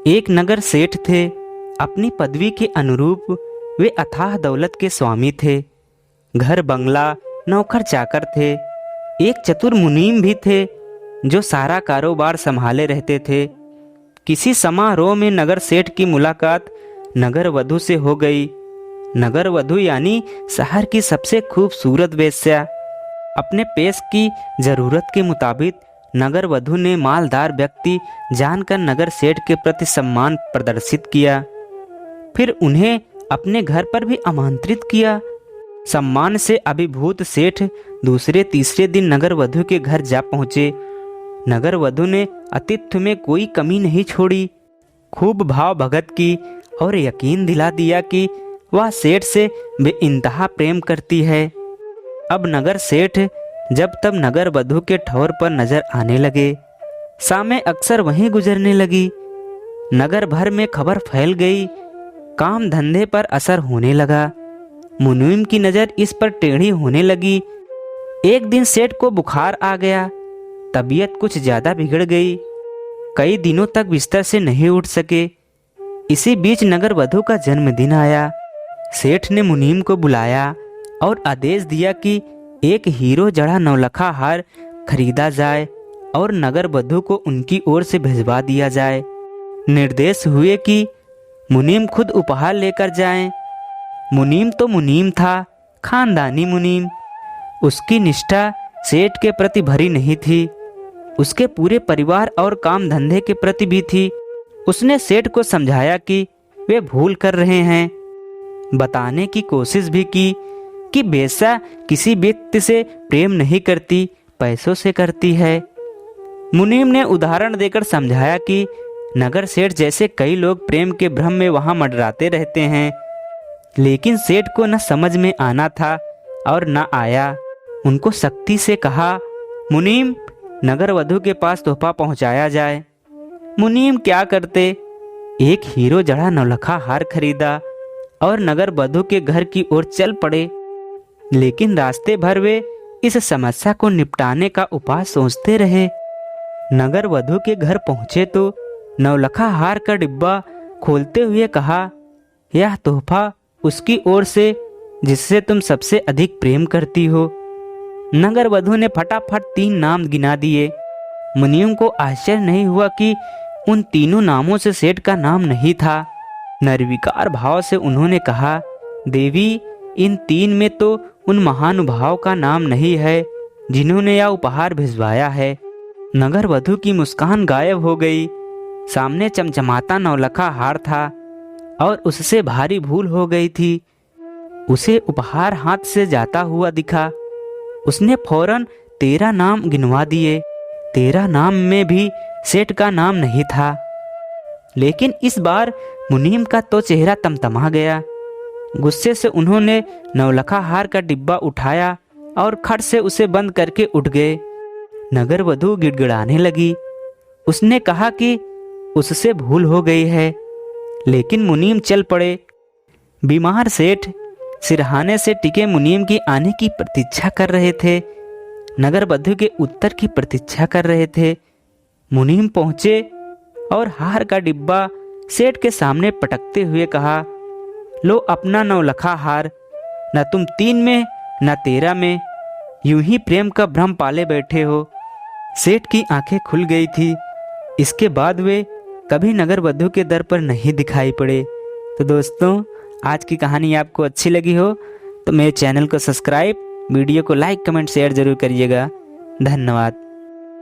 एक नगर सेठ थे। अपनी पदवी के अनुरूप वे अथाह दौलत के स्वामी थे। घर बंगला, नौकर चाकर थे। एक चतुर मुनीम भी थे जो सारा कारोबार संभाले रहते थे। किसी समारोह में नगर सेठ की मुलाकात नगर वधू से हो गई। नगर वधू यानी शहर की सबसे खूबसूरत वेश्या। अपने पेश की जरूरत के मुताबिक नगर वधू ने मालदार व्यक्ति जानकर नगर सेठ के प्रति सम्मान प्रदर्शित किया। फिर उन्हें अपने घर पर भी आमंत्रित किया। सम्मान से अभिभूत सेठ दूसरे तीसरे दिन नगर वधू के घर जा पहुंचे। नगर वधू ने आतिथ्य में कोई कमी नहीं छोड़ी। खूब भाव भगत की और यकीन दिला दिया कि वह सेठ से बेइंतहा प्रेम करती है। अब नगर सेठ जब तब नगर वधू के ठौर पर नजर आने लगे। शामें अक्सर वहीं गुजरने लगी। नगर भर में खबर फैल गई। काम धंधे पर असर होने लगा। मुनीम की नज़र इस पर टेढ़ी होने लगी। एक दिन सेठ को बुखार आ गया। तबीयत कुछ ज़्यादा बिगड़ गई। कई दिनों तक बिस्तर से नहीं उठ सके। इसी बीच नगर वधू का जन्मदिन आया। सेठ ने मुनीम को बुलाया और आदेश दिया कि एक हीरो जड़ा नौलखा हार खरीदा जाए और नगर वधू को उनकी ओर से भिजवा दिया जाए। निर्देश हुए कि मुनीम खुद उपहार लेकर जाएं। मुनीम तो मुनीम था, खानदानी मुनीम। उसकी निष्ठा सेठ के प्रति भरी नहीं थी, उसके पूरे परिवार और काम धंधे के प्रति भी थी। उसने सेठ को समझाया कि वे भूल कर रहे हैं। बताने की कोशिश भी की कि बेशा किसी व्यक्ति से प्रेम नहीं करती, पैसों से करती है। मुनीम ने उदाहरण देकर समझाया कि नगर सेठ जैसे कई लोग प्रेम के भ्रम में वहां मंडराते रहते हैं। लेकिन सेठ को न समझ में आना था और न आया। उनको सख्ती से कहा, मुनीम, नगर वधू के पास तोहफा पहुंचाया जाए। मुनीम क्या करते, एक हीरो जड़ा नौलखा हार खरीदा और नगर वधू के घर की ओर चल पड़े। लेकिन रास्ते भर वे इस समस्या को निपटाने का उपाय सोचते रहे। नगर वधू के घर पहुंचे तो नौलखा हार का डिब्बा खोलते हुए कहा, यह तोहफा उसकी ओर से जिससे तुम सबसे अधिक प्रेम करती हो। नगर वधू ने फटाफट 3 नाम गिना दिए। मुनीम को आश्चर्य नहीं हुआ कि उन तीनों नामों से सेठ का नाम नहीं था। निर्विकार भाव से उन्होंने कहा, देवी, इन 3 में तो उन महानुभाव का नाम नहीं है जिन्होंने यह उपहार भिजवाया है। नगर वधू की मुस्कान गायब हो गई। सामने चमचमाता नौलखा हार था और उससे भारी भूल हो गई थी। उसे उपहार हाथ से जाता हुआ दिखा। उसने फौरन 13 नाम गिनवा दिए। 13 नाम में भी सेठ का नाम नहीं था। लेकिन इस बार मुनीम का तो चेहरा तमतमा गया। गुस्से से उन्होंने नौलखा हार का डिब्बा उठाया और खट से उसे बंद करके उठ गए। नगर वधू गिड़गिड़ाने लगी। उसने कहा कि उससे भूल हो गई है। लेकिन मुनीम चल पड़े। बीमार सेठ सिरहाने से टिके मुनीम की आने की प्रतीक्षा कर रहे थे। नगर वधू के उत्तर की प्रतीक्षा कर रहे थे। मुनीम पहुंचे और हार का डिब्बा सेठ के सामने पटकते हुए कहा, लो अपना नौलखा हार। न तुम 3 में न 13 में यूं ही प्रेम का भ्रम पाले बैठे हो। सेठ की आंखें खुल गई थी। इसके बाद वे कभी नगर वधू के दर पर नहीं दिखाई पड़े। तो दोस्तों, आज की कहानी आपको अच्छी लगी हो तो मेरे चैनल को सब्सक्राइब, वीडियो को लाइक, कमेंट, शेयर जरूर करिएगा। धन्यवाद।